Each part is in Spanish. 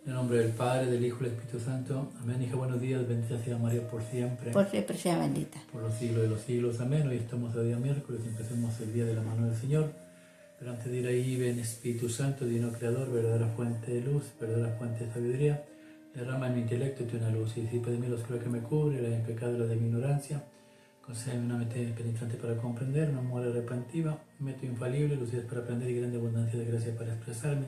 En el nombre del Padre, del Hijo y del Espíritu Santo. Amén. Hija, buenos días. Bendita sea María por siempre. Por siempre sea bendita. Por los siglos de los siglos. Amén. Hoy estamos a día miércoles. Empecemos el día de la mano del Señor. Pero antes de ir ahí, ven Espíritu Santo, Divino Creador, verdadera fuente de luz, verdadera fuente de sabiduría. Derrama en mi intelecto tu una luz y disipa de mí la oscuridad que me cubre, la de mi pecado y la de mi ignorancia. Concédeme una mente penetrante para comprender, una muerte repentiva, un método infalible, lucidez para aprender y grande abundancia de gracia para expresarme.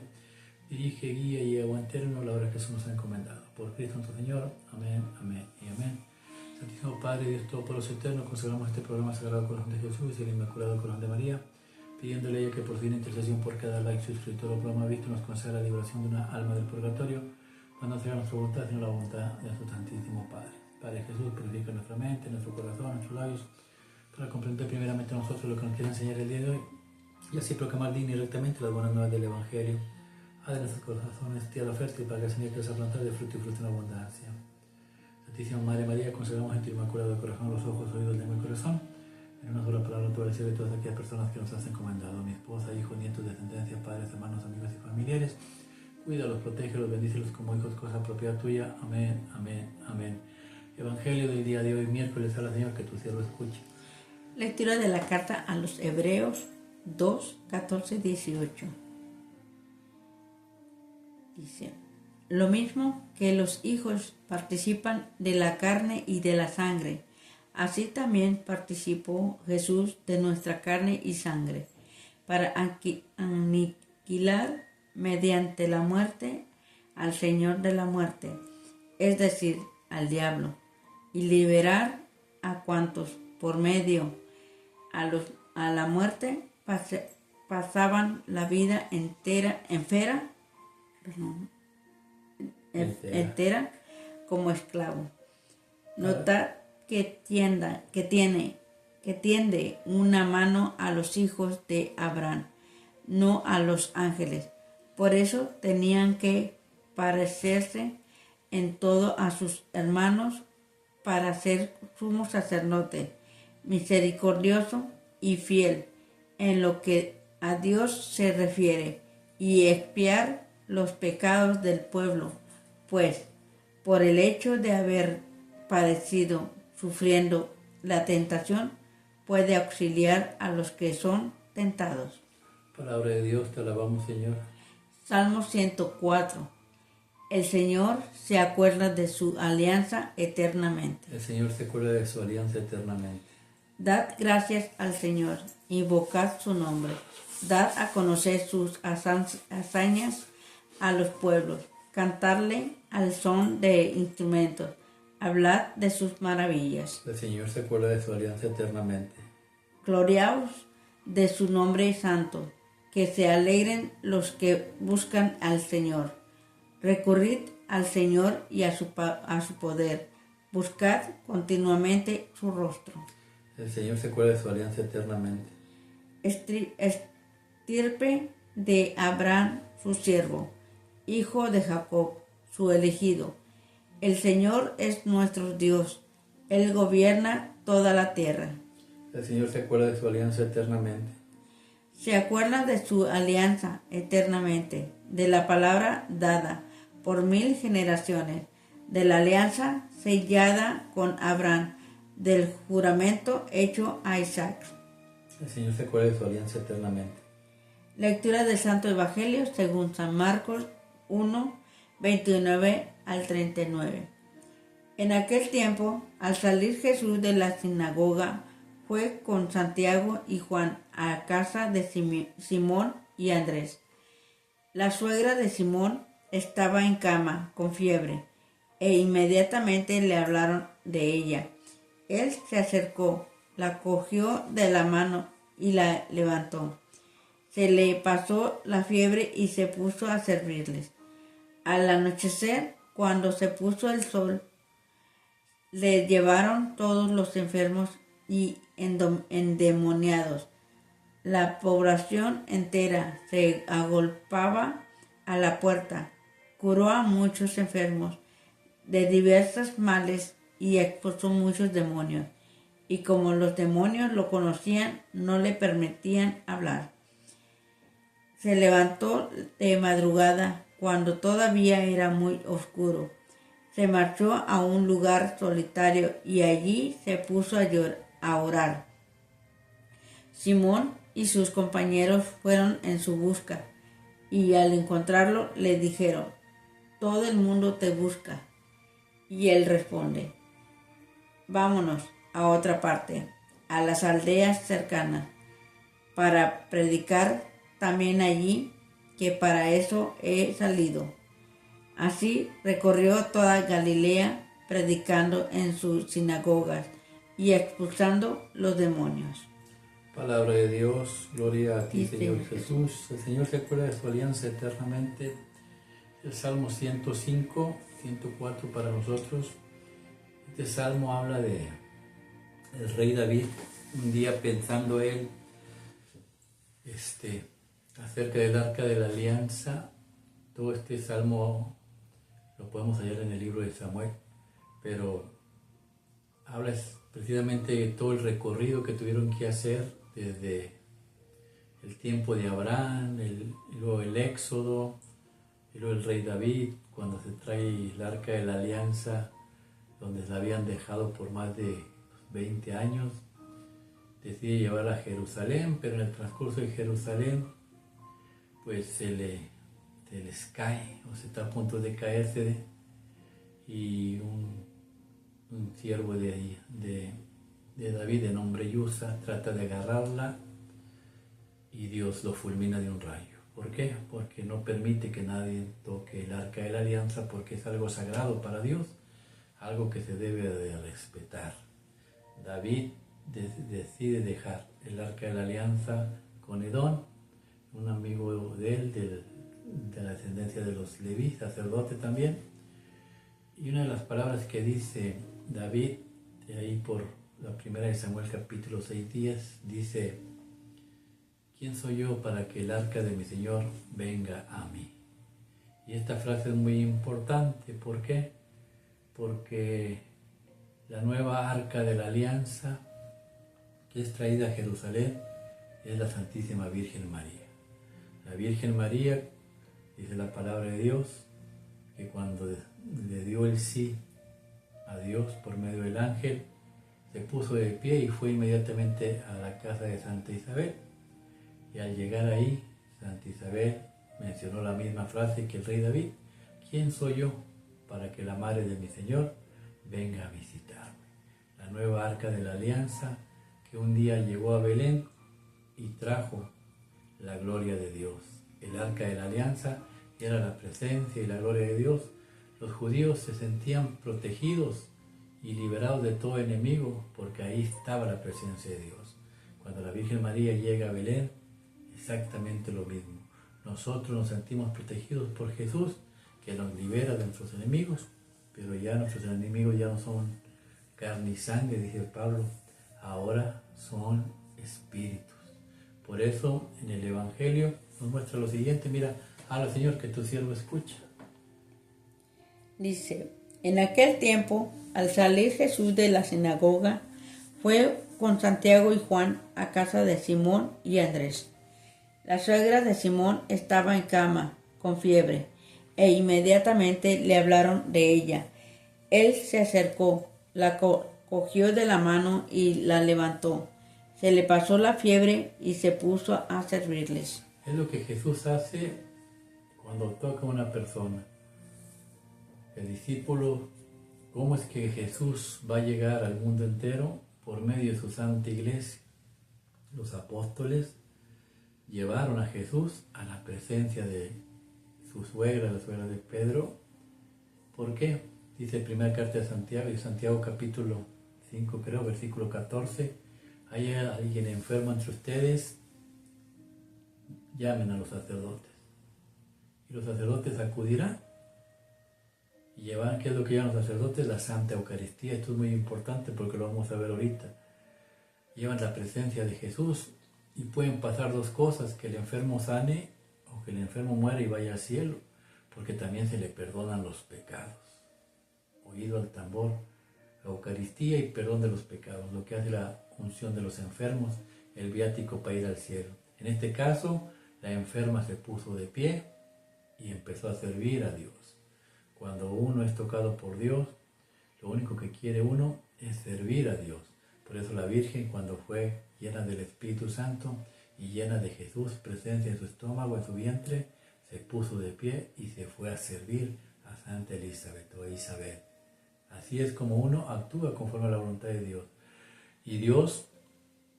Dirige, guía y agua eterno la obra que Jesús nos ha encomendado. Por Cristo nuestro Señor. Amén, amén y amén. Santísimo Padre, Dios Todopoderoso Eterno, consagramos este programa Sagrado Corazón de Jesús y el Inmaculado Corazón de María, pidiéndole a ella que por fin intercesión por cada like, suscriptor o programa visto nos conceda la liberación de una alma del purgatorio, cuando no sea nuestra voluntad sino la voluntad de nuestro Santísimo Padre. Padre Jesús, purifica nuestra mente, nuestro corazón, nuestros labios, para comprender primeramente a nosotros lo que nos quiere enseñar el día de hoy, y así proclamar digna y rectamente las buenas nuevas del Evangelio. Haz de nuestros corazones tierra fértil para que el Señor quiera plantar de fruto y fruto en abundancia. Santísima Madre María, consagramos en tu inmaculado corazón los ojos, oídos de mi corazón. En una sola palabra, todo el cielo y todas aquellas personas que nos has encomendado, mi esposa, hijos, nietos, descendencia, padres, hermanos, amigos y familiares. Cuídalos, protégelos, bendícelos como hijos, cosa propia tuya. Amén, amén, amén. Evangelio del día de hoy, miércoles, a la Señor, que tu siervo escuche. Lectura de la carta a los Hebreos 2, 14, 18. Dice: lo mismo que los hijos participan de la carne y de la sangre, así también participó Jesús de nuestra carne y sangre, para aniquilar mediante la muerte al Señor de la muerte, es decir, al diablo, y liberar a cuantos por medio a la muerte pasaban la vida entera como esclavo. Notar que tiende una mano a los hijos de Abraham, no a los ángeles. Por eso tenían que parecerse en todo a sus hermanos para ser sumo sacerdote, misericordioso y fiel en lo que a Dios se refiere, y expiar los pecados del pueblo, pues por el hecho de haber padecido sufriendo la tentación, puede auxiliar a los que son tentados. Palabra de Dios, te alabamos, Señor. Salmo 104. El Señor se acuerda de su alianza eternamente. El Señor se acuerda de su alianza eternamente. Dad gracias al Señor, invocad su nombre, dad a conocer sus hazañas a los pueblos, cantarle al son de instrumentos, hablad de sus maravillas. El Señor se acuerda de su alianza eternamente. Gloriaos de su nombre santo, que se alegren los que buscan al Señor. Recurrid al Señor y a su poder, buscad continuamente su rostro. El Señor se acuerda de su alianza eternamente. Estirpe de Abraham su siervo, hijo de Jacob, su elegido. El Señor es nuestro Dios, Él gobierna toda la tierra. El Señor se acuerda de su alianza eternamente. Se acuerda de su alianza eternamente, de la palabra dada por 1000 generaciones, de la alianza sellada con Abraham, del juramento hecho a Isaac. El Señor se acuerda de su alianza eternamente. Lectura del Santo Evangelio según San Marcos 1, 29 al 39. En aquel tiempo, al salir Jesús de la sinagoga, fue con Santiago y Juan a casa de Simón y Andrés. La suegra de Simón estaba en cama con fiebre, e inmediatamente le hablaron de ella. Él se acercó, la cogió de la mano y la levantó. Se le pasó la fiebre y se puso a servirles. Al anochecer, cuando se puso el sol, le llevaron todos los enfermos y endemoniados. La población entera se agolpaba a la puerta. Curó a muchos enfermos de diversos males y expulsó muchos demonios. Y como los demonios lo conocían, no le permitían hablar. Se levantó de madrugada cuando todavía era muy oscuro. Se marchó a un lugar solitario y allí se puso a orar. Simón y sus compañeros fueron en su busca y al encontrarlo le dijeron: «Todo el mundo te busca». Y él responde: «Vámonos a otra parte, a las aldeas cercanas, para predicar también allí, que para eso he salido». Así recorrió toda Galilea, predicando en sus sinagogas y expulsando los demonios. Palabra de Dios, gloria a ti, Sí, Señor Señor Jesús. El Señor se acuerda de su alianza eternamente. El Salmo 105, 104 para nosotros. Este salmo habla de el rey David, un día pensando él acerca del arca de la alianza. Todo este salmo lo podemos hallar en el libro de Samuel, pero habla precisamente de todo el recorrido que tuvieron que hacer desde el tiempo de Abraham, luego el Éxodo, y luego el rey David, cuando se trae el arca de la alianza, donde la habían dejado por más de 20 años, decide llevarla a Jerusalén, pero en el transcurso de Jerusalén, pues se les cae, o se está a punto de caerse, y un siervo de David, de nombre Usa, trata de agarrarla y Dios lo fulmina de un rayo. ¿Por qué? Porque no permite que nadie toque el arca de la alianza, porque es algo sagrado para Dios, algo que se debe de respetar. David decide dejar el arca de la alianza con Edón, un amigo de él, de la descendencia de los Leví, sacerdote también. Y una de las palabras que dice David, de ahí por la primera de Samuel capítulo 6:10, dice: «¿Quién soy yo para que el arca de mi Señor venga a mí?». Y esta frase es muy importante. ¿Por qué? Porque la nueva arca de la alianza que es traída a Jerusalén es la Santísima Virgen María. La Virgen María, dice la palabra de Dios, que cuando le dio el sí a Dios por medio del ángel, se puso de pie y fue inmediatamente a la casa de Santa Isabel. Y al llegar ahí, Santa Isabel mencionó la misma frase que el rey David: «¿Quién soy yo para que la madre de mi Señor venga a visitarme?». La nueva arca de la alianza que un día llegó a Belén y trajo la gloria de Dios. El arca de la alianza era la presencia y la gloria de Dios. Los judíos se sentían protegidos y liberados de todo enemigo, porque ahí estaba la presencia de Dios. Cuando la Virgen María llega a Belén, exactamente lo mismo. Nosotros nos sentimos protegidos por Jesús, que nos libera de nuestros enemigos, pero ya nuestros enemigos ya no son carne y sangre, dice Pablo, ahora son espíritus. Por eso en el Evangelio nos muestra lo siguiente. Mira, habla, Señor, que tu siervo escucha. Dice: «En aquel tiempo, al salir Jesús de la sinagoga, fue con Santiago y Juan a casa de Simón y Andrés. La suegra de Simón estaba en cama, con fiebre, e inmediatamente le hablaron de ella. Él se acercó, la cogió de la mano y la levantó. Se le pasó la fiebre y se puso a servirles». Es lo que Jesús hace cuando toca a una persona. El discípulo, ¿cómo es que Jesús va a llegar al mundo entero? Por medio de su santa iglesia. Los apóstoles llevaron a Jesús a la presencia de su suegra, la suegra de Pedro. ¿Por qué? Dice primera carta de Santiago, y Santiago capítulo 5, creo, versículo 14. ¿Hay alguien enfermo entre ustedes? Llamen a los sacerdotes. Y los sacerdotes acudirán. Y llevan, ¿qué es lo que llevan los sacerdotes? La Santa Eucaristía. Esto es muy importante porque lo vamos a ver ahorita. Llevan la presencia de Jesús y pueden pasar dos cosas: que el enfermo sane o que el enfermo muera y vaya al cielo, porque también se le perdonan los pecados. Oído al tambor, la Eucaristía y perdón de los pecados, lo que hace la unción de los enfermos, el viático para ir al cielo. En este caso, la enferma se puso de pie y empezó a servir a Dios. Cuando uno es tocado por Dios, lo único que quiere uno es servir a Dios. Por eso la Virgen, cuando fue llena del Espíritu Santo y llena de Jesús, presencia en su estómago, en su vientre, se puso de pie y se fue a servir a Santa Elizabeth o Isabel. Así es como uno actúa conforme a la voluntad de Dios. Y Dios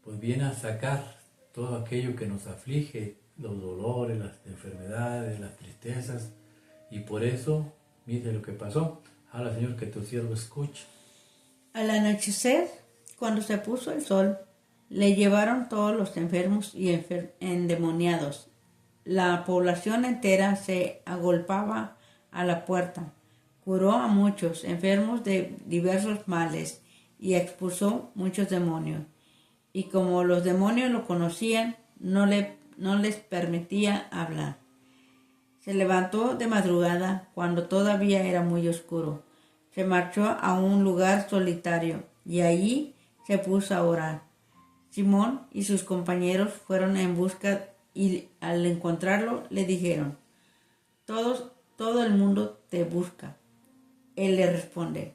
pues viene a sacar todo aquello que nos aflige, los dolores, las enfermedades, las tristezas. Y por eso, mire lo que pasó. Ahora, Señor, que tu siervo escuche. Al anochecer, cuando se puso el sol, le llevaron todos los enfermos y endemoniados. La población entera se agolpaba a la puerta. Curó a muchos enfermos de diversos males y expulsó muchos demonios. Y como los demonios lo conocían, no les permitía hablar. Se levantó de madrugada, cuando todavía era muy oscuro. Se marchó a un lugar solitario y allí se puso a orar. Simón y sus compañeros fueron en busca y al encontrarlo le dijeron: todo el mundo te busca. Él le responde: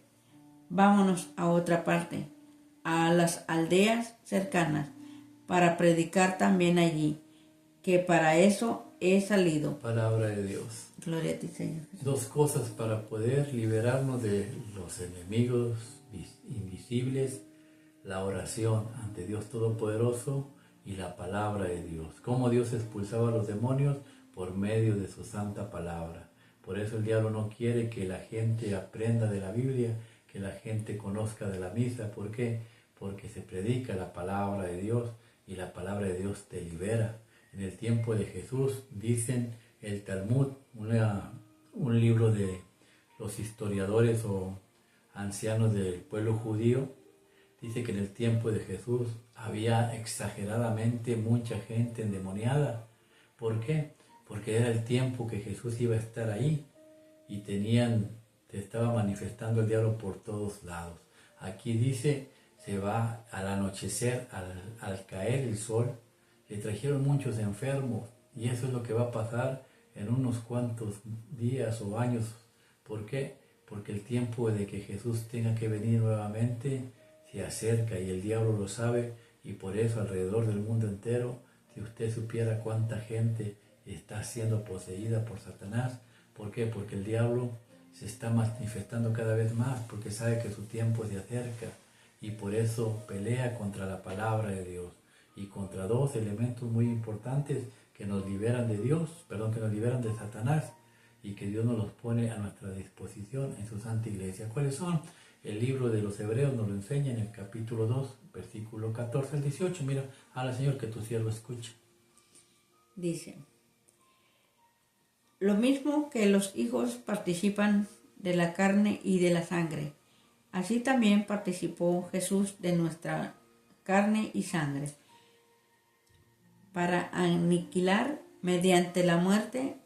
vámonos a otra parte, a las aldeas cercanas, para predicar también allí, que para eso he salido. Palabra de Dios. Gloria a ti, Señor. Dos cosas para poder liberarnos de los enemigos invisibles: la oración ante Dios Todopoderoso y la palabra de Dios. Cómo Dios expulsaba a los demonios por medio de su santa palabra. Por eso el diablo no quiere que la gente aprenda de la Biblia, que la gente conozca de la misa. ¿Por qué? Porque se predica la palabra de Dios y la palabra de Dios te libera. En el tiempo de Jesús, dicen el Talmud, un libro de los historiadores o ancianos del pueblo judío, dice que en el tiempo de Jesús había exageradamente mucha gente endemoniada. ¿Por qué? Porque era el tiempo que Jesús iba a estar ahí y se estaba manifestando el diablo por todos lados. Aquí dice, se va al anochecer, al caer el sol, le trajeron muchos enfermos y eso es lo que va a pasar en unos cuantos días o años. ¿Por qué? Porque el tiempo de que Jesús tenga que venir nuevamente se acerca y el diablo lo sabe, y por eso alrededor del mundo entero, si usted supiera cuánta gente está siendo poseída por Satanás. ¿Por qué? Porque el diablo se está manifestando cada vez más, porque sabe que su tiempo se acerca y por eso pelea contra la palabra de Dios y contra dos elementos muy importantes que nos liberan de Dios, que nos liberan de Satanás y que Dios nos los pone a nuestra disposición en su santa iglesia. ¿Cuáles son? El libro de los Hebreos nos lo enseña en el capítulo 2, versículo 14 al 18. Mira, habla, Señor, que tu siervo escuche. Dice: lo mismo que los hijos participan de la carne y de la sangre, así también participó Jesús de nuestra carne y sangre, para aniquilar mediante la muerte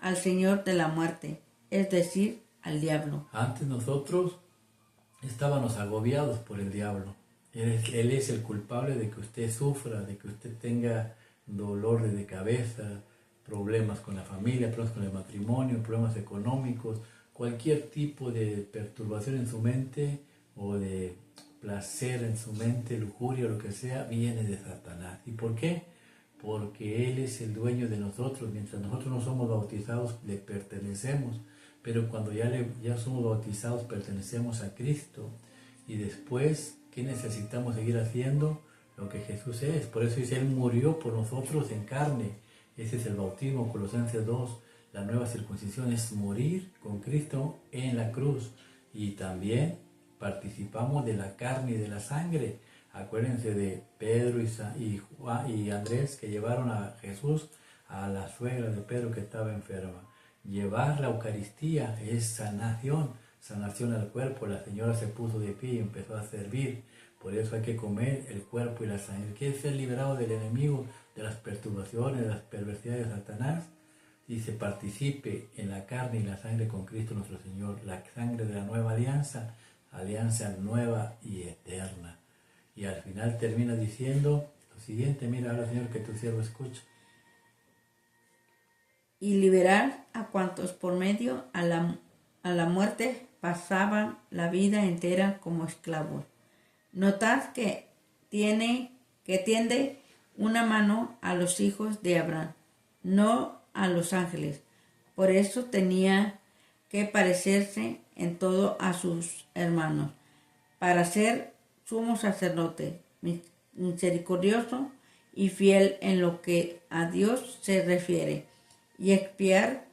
al Señor de la muerte, es decir, al diablo. Antes nosotros estábamos agobiados por el diablo. Él es el culpable de que usted sufra, de que usted tenga dolores de cabeza, problemas con la familia, problemas con el matrimonio, problemas económicos, cualquier tipo de perturbación en su mente o de placer en su mente, lujuria o lo que sea, viene de Satanás. ¿Y por qué? Porque Él es el dueño de nosotros. Mientras nosotros no somos bautizados, le pertenecemos. Pero cuando ya somos bautizados, pertenecemos a Cristo. Y después, ¿qué necesitamos seguir haciendo? Lo que Jesús es. Por eso dice, Él murió por nosotros en carne. Ese es el bautismo, Colosenses 2. La nueva circuncisión es morir con Cristo en la cruz. Y también participamos de la carne y de la sangre. Acuérdense de Pedro y Andrés, que llevaron a Jesús a la suegra de Pedro que estaba enferma. Llevar la Eucaristía es sanación al cuerpo. La señora se puso de pie y empezó a servir. Por eso hay que comer el cuerpo y la sangre. ¿Quiere ser liberado del enemigo, de las perturbaciones, de las perversidades de Satanás? Y se participe en la carne y la sangre con Cristo nuestro Señor, la sangre de la nueva alianza, alianza nueva y eterna. Y al final termina diciendo lo siguiente, mira ahora, Señor, que tu siervo escucha. y liberar a cuantos por medio a la muerte pasaban la vida entera como esclavos. Notad que tiende una mano a los hijos de Abraham, no a los ángeles. Por eso tenía que parecerse en todo a sus hermanos, para ser sumo sacerdote, misericordioso y fiel en lo que a Dios se refiere, y expiar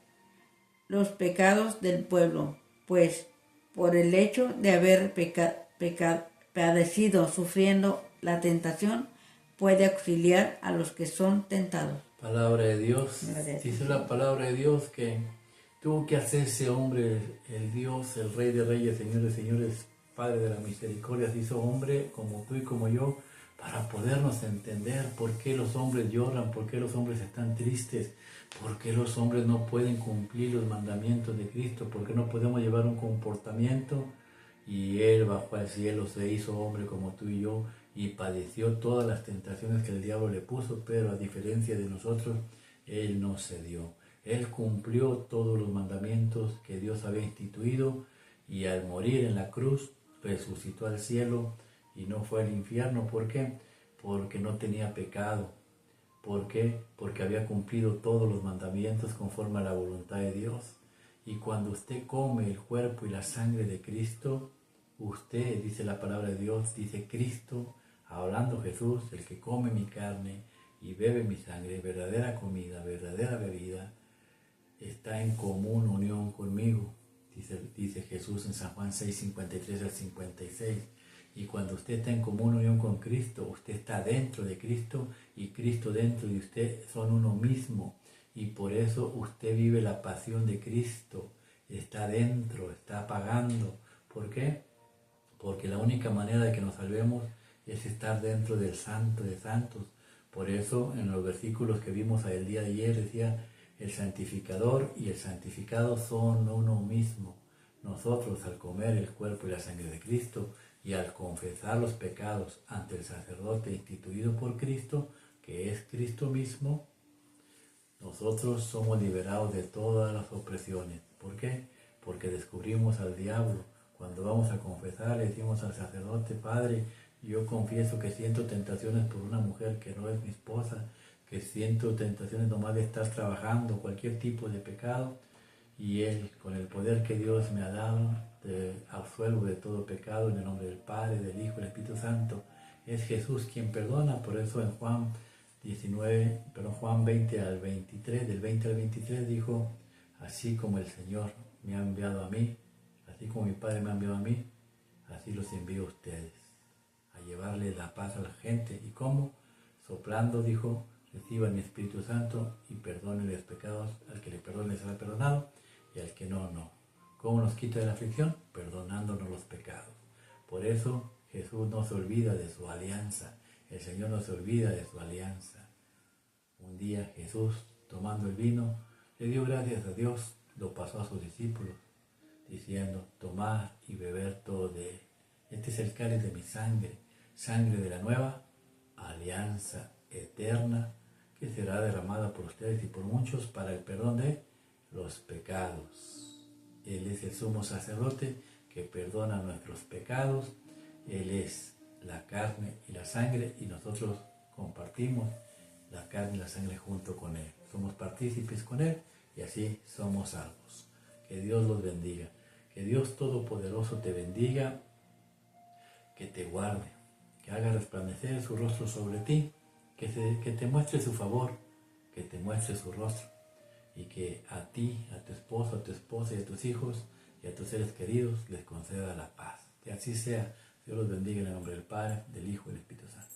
los pecados del pueblo, pues por el hecho de haber padecido sufriendo la tentación, puede auxiliar a los que son tentados. Palabra de Dios. Dice la palabra de Dios que tuvo que hacerse hombre el Dios, el Rey de Reyes, Señor de Señores, Padre de la misericordia, se hizo hombre como tú y como yo, para podernos entender por qué los hombres lloran, por qué los hombres están tristes, por qué los hombres no pueden cumplir los mandamientos de Cristo, por qué no podemos llevar un comportamiento. Y Él bajó al cielo, se hizo hombre como tú y yo, y padeció todas las tentaciones que el diablo le puso, pero a diferencia de nosotros, Él no cedió. Él cumplió todos los mandamientos que Dios había instituido, y al morir en la cruz, resucitó al cielo y no fue al infierno. ¿Por qué? Porque no tenía pecado. ¿Por qué? Porque había cumplido todos los mandamientos conforme a la voluntad de Dios. Y cuando usted come el cuerpo y la sangre de Cristo, usted, dice la palabra de Dios, dice Cristo, hablando Jesús, el que come mi carne y bebe mi sangre, verdadera comida, verdadera bebida, está en común unión conmigo, dice Jesús en San Juan 6, 53 al 56. Y cuando usted está en común unión con Cristo, usted está dentro de Cristo y Cristo dentro de usted, son uno mismo. Y por eso usted vive la pasión de Cristo, está dentro, está pagando. ¿Por qué? Porque la única manera de que nos salvemos es estar dentro del Santo de Santos. Por eso en los versículos que vimos el día de ayer decía, el santificador y el santificado son uno mismo. Nosotros al comer el cuerpo y la sangre de Cristo y al confesar los pecados ante el sacerdote instituido por Cristo, que es Cristo mismo, nosotros somos liberados de todas las opresiones. ¿Por qué? Porque descubrimos al diablo. Cuando vamos a confesar, le decimos al sacerdote, Padre, yo confieso que siento tentaciones por una mujer que no es mi esposa, que siento tentaciones nomás de estar trabajando, cualquier tipo de pecado, y Él, con el poder que Dios me ha dado, te absuelvo de todo pecado en el nombre del Padre, del Hijo y del Espíritu Santo. Es Jesús quien perdona. Por eso en Juan 20 al 23, del 20 al 23 dijo, así como el Señor me ha enviado a mí, así como mi Padre me ha enviado a mí, así los envío a ustedes, a llevarle la paz a la gente. ¿Y cómo? Soplando, dijo, reciban mi Espíritu Santo y perdonen los pecados. Al que le perdone será perdonado, y al que no, no. ¿Cómo nos quita de la aflicción? Perdonándonos los pecados. Por eso Jesús no se olvida de su alianza. El Señor no se olvida de su alianza. Un día Jesús, tomando el vino, le dio gracias a Dios, lo pasó a sus discípulos, diciendo, tomad y beber todo de él. Este es el cáliz de mi sangre, sangre de la nueva alianza eterna, que será derramada por ustedes y por muchos para el perdón de los pecados. Él es el sumo sacerdote que perdona nuestros pecados. Él es la carne y la sangre, y nosotros compartimos la carne y la sangre junto con Él. Somos partícipes con Él y así somos salvos. Que Dios los bendiga. Que Dios Todopoderoso te bendiga, que te guarde, que haga resplandecer su rostro sobre ti, que te muestre su favor, que te muestre su rostro, y que a ti, a tu esposo, a tu esposa y a tus hijos y a tus seres queridos les conceda la paz. Que así sea. Dios los bendiga en el nombre del Padre, del Hijo y del Espíritu Santo.